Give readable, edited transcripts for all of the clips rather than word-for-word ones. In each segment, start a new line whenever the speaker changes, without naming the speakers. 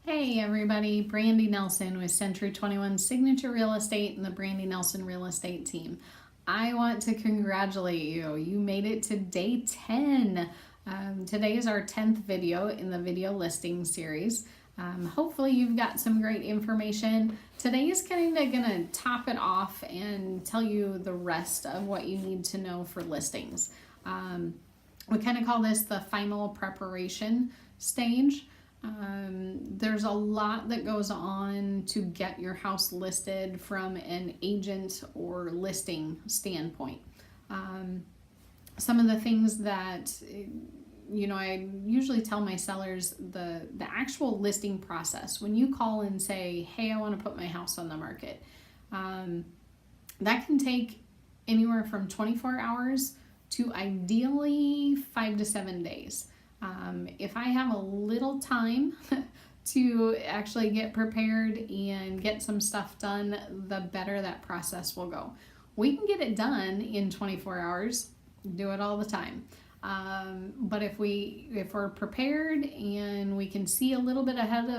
Hey everybody, Brandy Nelson with Century 21 Signature Real Estate and the Brandy Nelson Real Estate team. I want to congratulate you. You made it to day 10. Today is our 10th video in the video listing series. Hopefully you've got some great information. Today is kind of going to top it off and tell you the rest of what you need to know for listings. We kind of call this the final preparation stage. There's a lot that goes on to get your house listed from an agent or listing standpoint. Some of the things that I usually tell my sellers, the actual listing process, when you call and say, hey, I want to put my house on the market, that can take anywhere from 24 hours to ideally 5 to 7 days. If I have a little time to actually get prepared and get some stuff done, the better that process will go. We can get it done in 24 hours, do it all the time. But if we're prepared and we can see a little bit ahead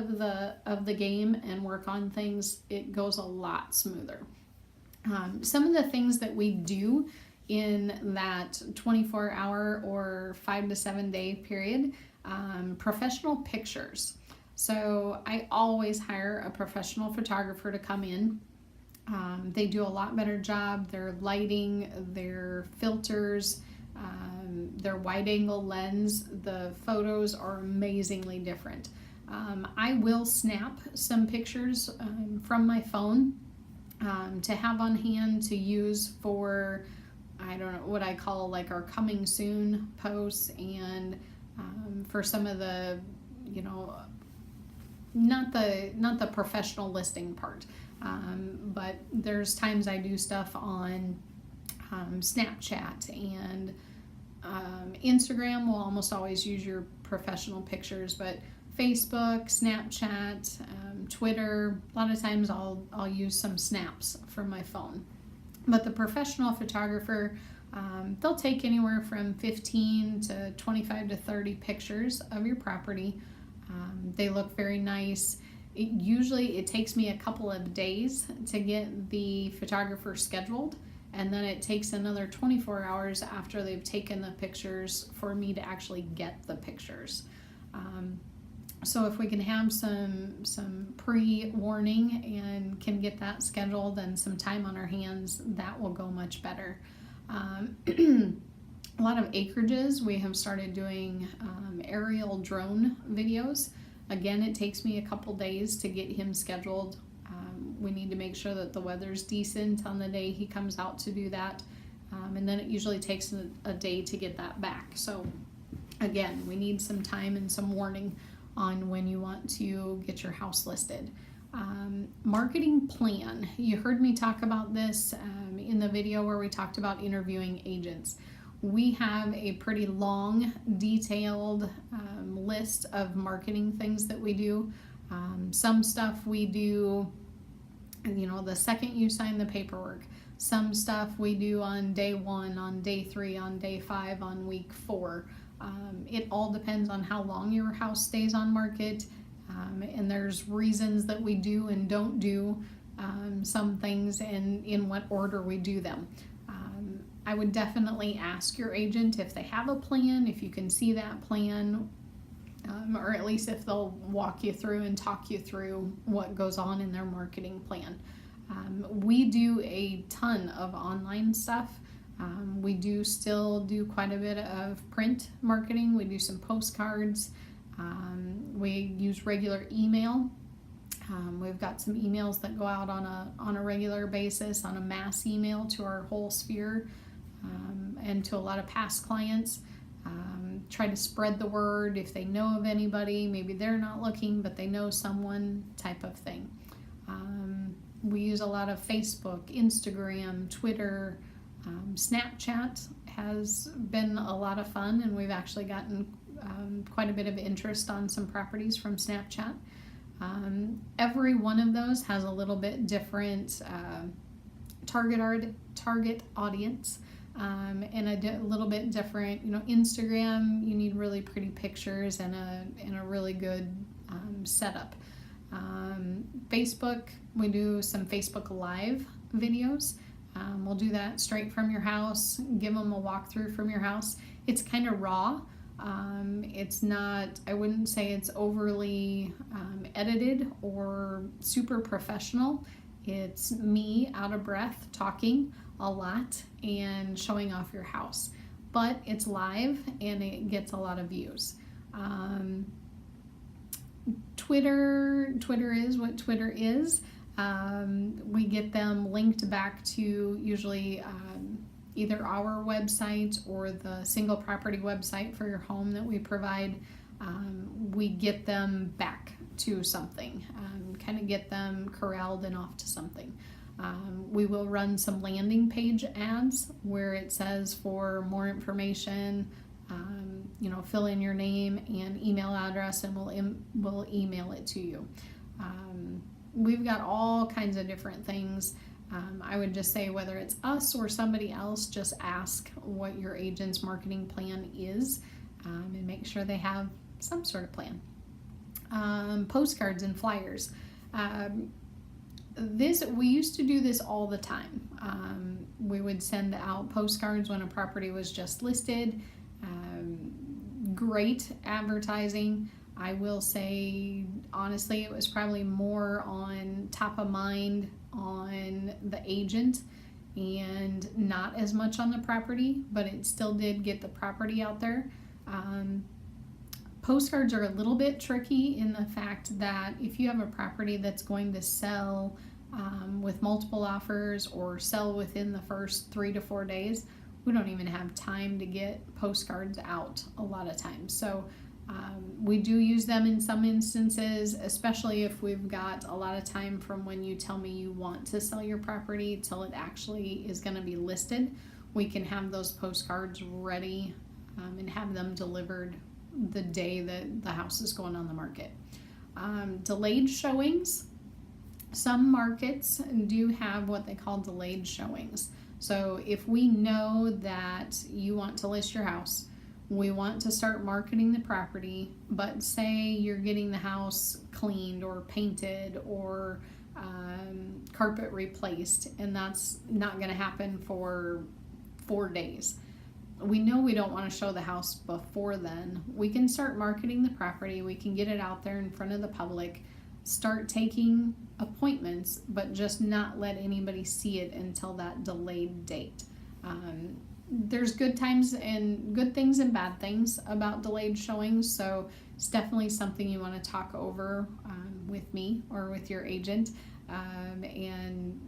of the game and work on things, it goes a lot smoother. Some of the things that we do in that 24-hour or 5 to 7 day period, professional pictures. So I always hire a professional photographer to come in. They do a lot better job. Their lighting, their filters, their wide angle lens, the photos are amazingly different. I will snap some pictures from my phone to have on hand to use for, I don't know, what I call like our coming soon posts, and for some of the, not the professional listing part, but there's times I do stuff on Snapchat and Instagram will almost always use your professional pictures, but Facebook, Snapchat, Twitter, a lot of times I'll use some snaps from my phone. But the professional photographer, they'll take anywhere from 15 to 25 to 30 pictures of your property. They look very nice. It takes me a couple of days to get the photographer scheduled, and then it takes another 24 hours after they've taken the pictures for me to actually get the pictures. So if we can have some pre-warning and can get that scheduled and some time on our hands, that will go much better. A lot of acreages, we have started doing aerial drone videos. Again, it takes me a couple days to get him scheduled. We need to make sure that the weather's decent on the day he comes out to do that. And then it usually takes a day to get that back. So again, we need some time and some warning on when you want to get your house listed. Marketing plan. You heard me talk about this in the video where we talked about interviewing agents. We have a pretty long, detailed list of marketing things that we do. Some stuff we do, the second you sign the paperwork. Some stuff we do on day 1, on day 3, on day 5, on week 4. It all depends on how long your house stays on market, and there's reasons that we do and don't do some things and in what order we do them. I would definitely ask your agent if they have a plan, if you can see that plan, or at least if they'll walk you through and talk you through what goes on in their marketing plan. We do a ton of online stuff. We do still do quite a bit of print marketing. We do some postcards. We use regular email. We've got some emails that go out on a regular basis, on a mass email to our whole sphere, and to a lot of past clients. Try to spread the word if they know of anybody. Maybe they're not looking, but they know someone, type of thing. We use a lot of Facebook, Instagram, Twitter. Snapchat has been a lot of fun, and we've actually gotten quite a bit of interest on some properties from Snapchat. Every one of those has a little bit different target audience, and a little bit different. Instagram, you need really pretty pictures and a really good setup. Facebook, we do some Facebook Live videos. We'll do that straight from your house, give them a walkthrough from your house. It's kind of raw. It's not, I wouldn't say it's overly edited or super professional. It's me out of breath talking a lot and showing off your house. But it's live and it gets a lot of views. Twitter is what Twitter is. We get them linked back to usually either our website or the single property website for your home that we provide. We get them back to something, kind of get them corralled and off to something. We will run some landing page ads where it says for more information, fill in your name and email address, and we'll email it to you. We've got all kinds of different things. I would just say whether it's us or somebody else, just ask what your agent's marketing plan is, and make sure they have some sort of plan. Postcards and flyers. We used to do this all the time. We would send out postcards when a property was just listed. Great advertising. I will say, honestly, it was probably more on top of mind on the agent and not as much on the property, but it still did get the property out there. Postcards are a little bit tricky in the fact that if you have a property that's going to sell with multiple offers or sell within the first 3 to 4 days, we don't even have time to get postcards out a lot of times. So we do use them in some instances, especially if we've got a lot of time from when you tell me you want to sell your property till it actually is going to be listed. We can have those postcards ready and have them delivered the day that the house is going on the market. Delayed showings. Some markets do have what they call delayed showings. So if we know that you want to list your house, we want to start marketing the property, but say you're getting the house cleaned or painted or carpet replaced, and that's not going to happen for 4 days. We know we don't want to show the house before then. We can start marketing the property. We can get it out there in front of the public, start taking appointments, but just not let anybody see it until that delayed date. There's good times and good things and bad things about delayed showings, so it's definitely something you want to talk over with me or with your agent, and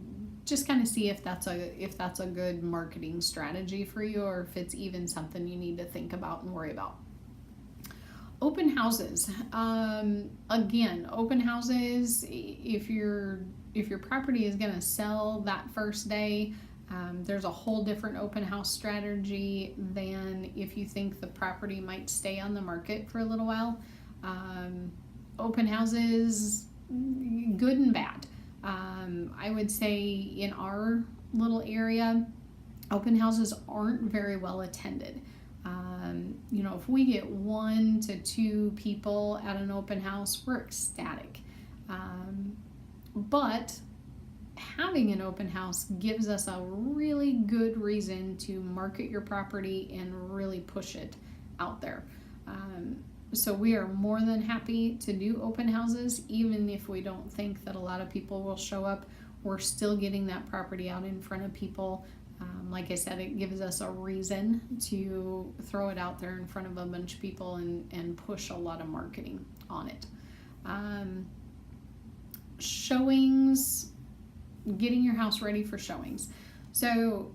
just kind of see if that's a good marketing strategy for you, or if it's even something you need to think about and worry about. Open houses. Again, open houses, if your property is going to sell that first day, there's a whole different open house strategy than if you think the property might stay on the market for a little while. Open houses, good and bad. I would say in our little area, open houses aren't very well attended. If we get 1 to 2 people at an open house, we're ecstatic. But having an open house gives us a really good reason to market your property and really push it out there. So we are more than happy to do open houses, even if we don't think that a lot of people will show up. We're still getting that property out in front of people. Like I said, it gives us a reason to throw it out there in front of a bunch of people and push a lot of marketing on it. Showings, getting your house ready for showings. So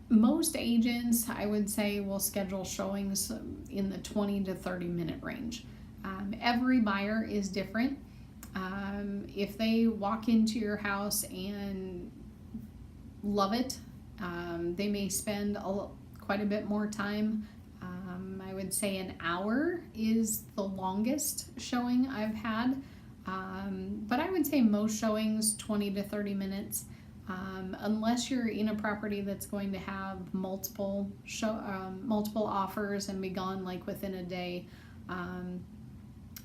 most agents, I would say, will schedule showings in the 20 to 30 minute range. Every buyer is different. If they walk into your house and love it, they may spend quite a bit more time. I would say an hour is the longest showing I've had, but I would say most showings 20 to 30 minutes, unless you're in a property that's going to have multiple offers and be gone like within a day.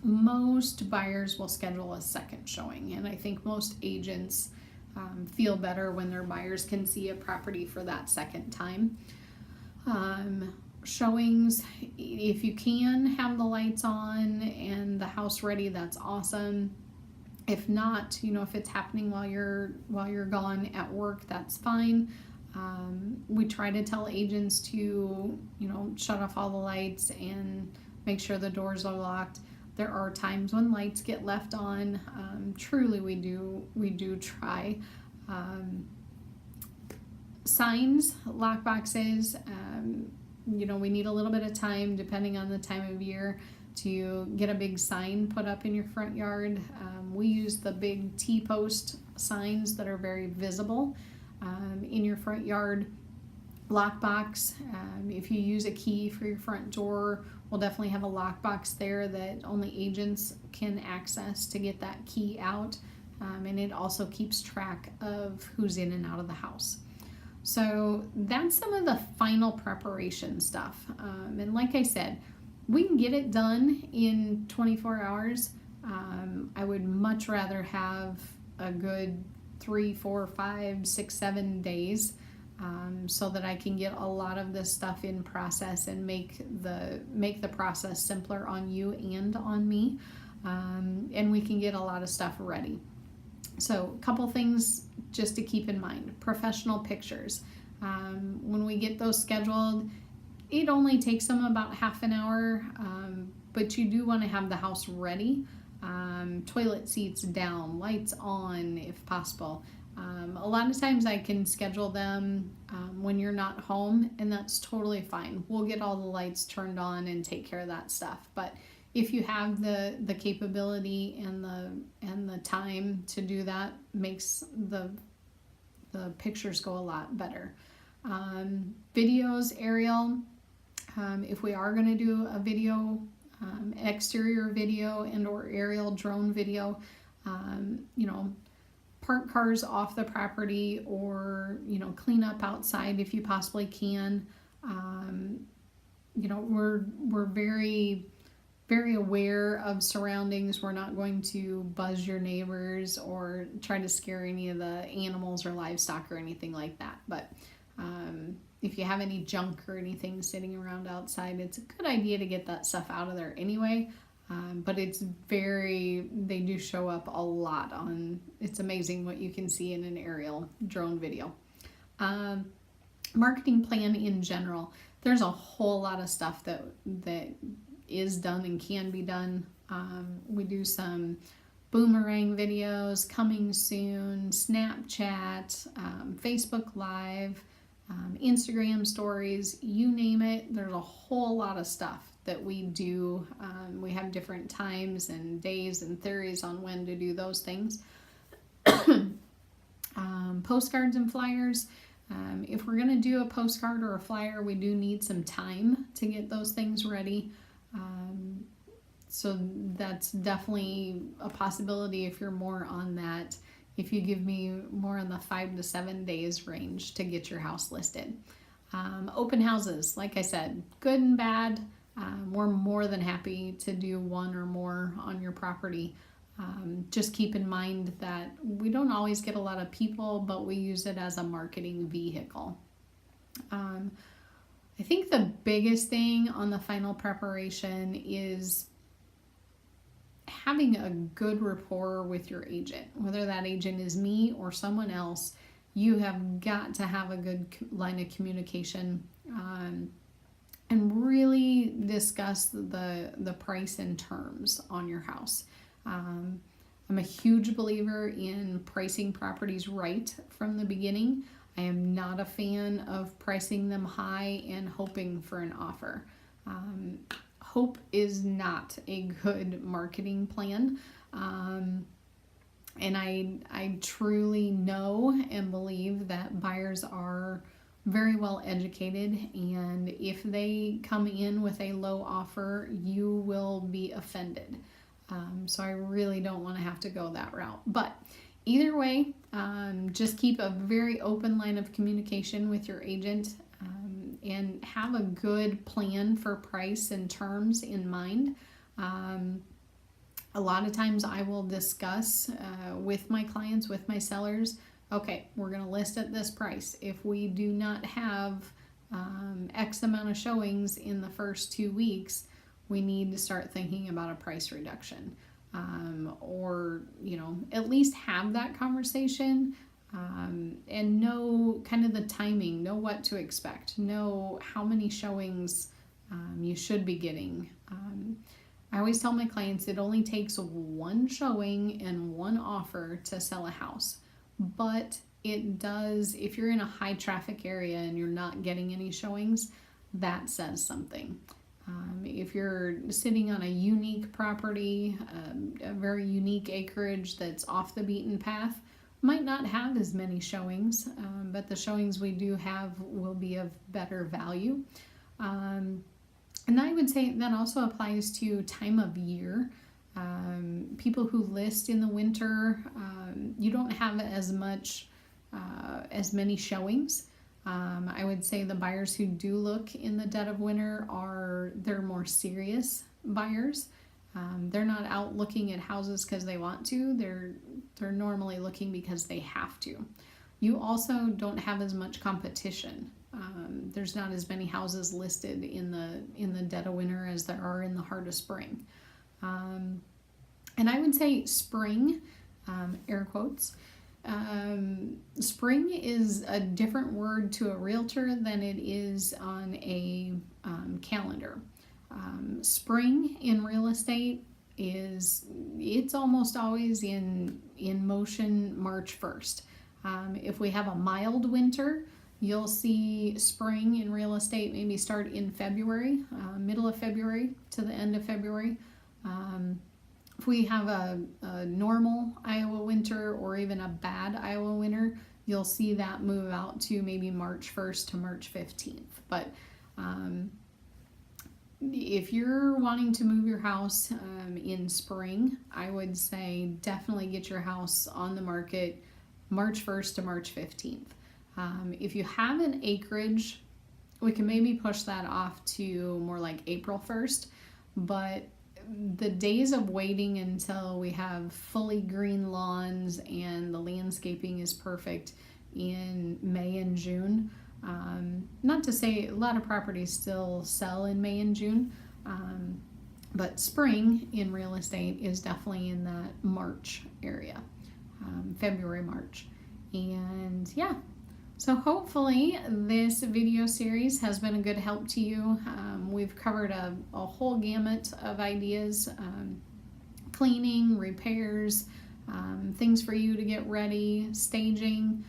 most buyers will schedule a second showing, and I think most agents feel better when their buyers can see a property for that second time. Showings, if you can have the lights on and the house ready, that's awesome. If not, if it's happening while you're gone at work, that's fine. We try to tell agents to, shut off all the lights and make sure the doors are locked. There are times when lights get left on. Truly, we do try. Signs, lock boxes, we need a little bit of time, depending on the time of year, to get a big sign put up in your front yard. We use the big T-post signs that are very visible in your front yard. Lockbox, if you use a key for your front door, we'll definitely have a lockbox there that only agents can access to get that key out. And it also keeps track of who's in and out of the house. So that's some of the final preparation stuff. And like I said, we can get it done in 24 hours. I would much rather have a good 3, 4, 5, 6, 7 days so that I can get a lot of this stuff in process and make the process simpler on you and on me. And we can get a lot of stuff ready. So a couple things just to keep in mind. Professional pictures. When we get those scheduled, it only takes them about half an hour, but you do want to have the house ready. Toilet seats down, lights on if possible. A lot of times I can schedule them when you're not home, and that's totally fine. We'll get all the lights turned on and take care of that stuff. But if you have the capability and the time to do that, makes the pictures go a lot better. Videos, aerial. If we are going to do a video, exterior video and or aerial drone video, park cars off the property, or clean up outside if you possibly can. We're very, very aware of surroundings. We're not going to buzz your neighbors or try to scare any of the animals or livestock or anything like that. But if you have any junk or anything sitting around outside, it's a good idea to get that stuff out of there anyway. But they do show up a lot it's amazing what you can see in an aerial drone video. Marketing plan in general. There's a whole lot of stuff that is done and can be done. We do some boomerang videos, coming soon, Snapchat, Facebook Live, Instagram stories, you name it. There's a whole lot of stuff that we do. We have different times and days and theories on when to do those things. Postcards and flyers. If we're going to do a postcard or a flyer, we do need some time to get those things ready. So that's definitely a possibility if you're more on that. If you give me more on the 5 to 7 days range to get your house listed. Open houses, like I said, good and bad. We're more than happy to do one or more on your property. Just keep in mind that we don't always get a lot of people, but we use it as a marketing vehicle. I think the biggest thing on the final preparation is having a good rapport with your agent. Whether that agent is me or someone else, you have got to have a good line of communication and really discuss the price and terms on your house. I'm a huge believer in pricing properties right from the beginning. I am not a fan of pricing them high and hoping for an offer. Hope is not a good marketing plan. And I truly know and believe that buyers are very well educated, and if they come in with a low offer, you will be offended. So I really don't want to have to go that route. But either way, just keep a very open line of communication with your agent, and have a good plan for price and terms in mind. A lot of times I will discuss with my clients, with my sellers, okay, we're going to list at this price. If we do not have X amount of showings in the first 2 weeks, we need to start thinking about a price reduction. Or, at least have that conversation and know kind of the timing, know what to expect, know how many showings you should be getting. I always tell my clients it only takes one showing and one offer to sell a house. But it does, if you're in a high traffic area and you're not getting any showings, that says something. If you're sitting on a unique property, a very unique acreage that's off the beaten path, might not have as many showings, but the showings we do have will be of better value. And I would say that also applies to time of year. People who list in the winter, you don't have as many showings. I would say the buyers who do look in the dead of winter they're more serious buyers. They're not out looking at houses because they want to. They're normally looking because they have to. You also don't have as much competition. There's not as many houses listed in the dead of winter as there are in the heart of spring. And I would say spring, air quotes, spring is a different word to a realtor than it is on a calendar. Spring in real estate it's almost always in motion March 1st. If we have a mild winter, you'll see spring in real estate maybe start in February, middle of February to the end of February. If we have a normal Iowa winter or even a bad Iowa winter, you'll see that move out to maybe March 1st to March 15th. But if you're wanting to move your house in spring, I would say definitely get your house on the market March 1st to March 15th. If you have an acreage, we can maybe push that off to more like April 1st, but the days of waiting until we have fully green lawns and the landscaping is perfect in May and June, not to say a lot of properties still sell in May and June, but spring in real estate is definitely in that March area, February, March. And yeah, so hopefully this video series has been a good help to you. We've covered a whole gamut of ideas, cleaning, repairs, things for you to get ready, staging,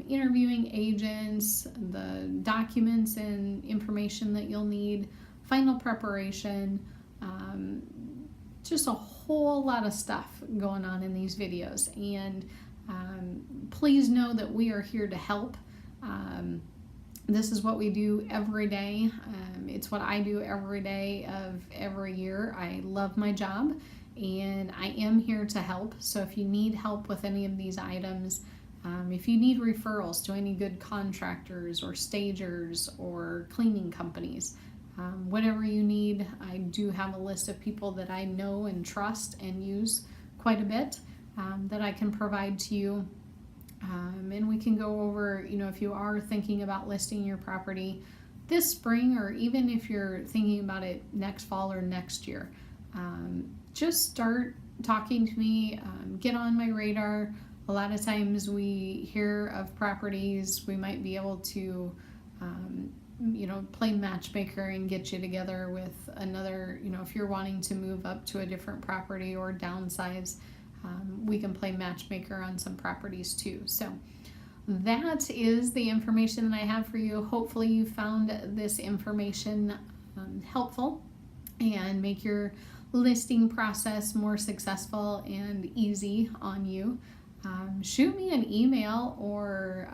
interviewing agents, the documents and information that you'll need, final preparation, just a whole lot of stuff going on in these videos. And please know that we are here to help. This is what we do every day. It's what I do every day of every year. I love my job and I am here to help. So if you need help with any of these items, if you need referrals to any good contractors or stagers or cleaning companies, whatever you need, I do have a list of people that I know and trust and use quite a bit that I can provide to you. And we can go over, if you are thinking about listing your property this spring, or even if you're thinking about it next fall or next year, just start talking to me, get on my radar. A lot of times we hear of properties, we might be able to, play matchmaker and get you together with another, if you're wanting to move up to a different property or downsize, we can play matchmaker on some properties too. So that is the information that I have for you. Hopefully you found this information helpful and make your listing process more successful and easy on you. Shoot me an email or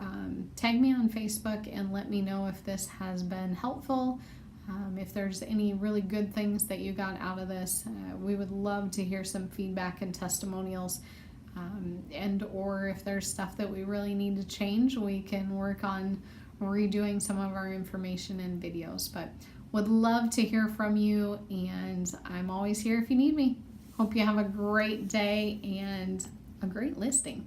tag me on Facebook and let me know if this has been helpful. If there's any really good things that you got out of this, we would love to hear some feedback and testimonials. And or if there's stuff that we really need to change, we can work on redoing some of our information and videos. But would love to hear from you, and I'm always here if you need me. Hope you have a great day and a great listing.